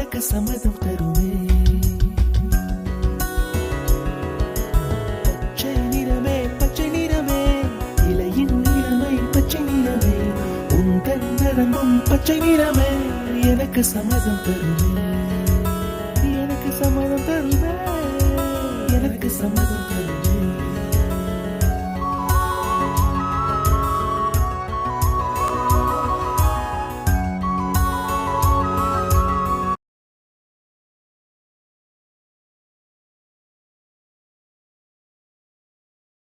எனக்கு சம்மதம் தருமே. பச்சை நிறமே பச்சை நிறமே, இலையின் நிறமை பச்சை நிறமே, உந்தன் நரம்பும் பச்சை நிறமே, எனக்கு சம்மதம் தருமே, எனக்கு சம்மதம் தருமே, எனக்கு சம்மதம் தருமே.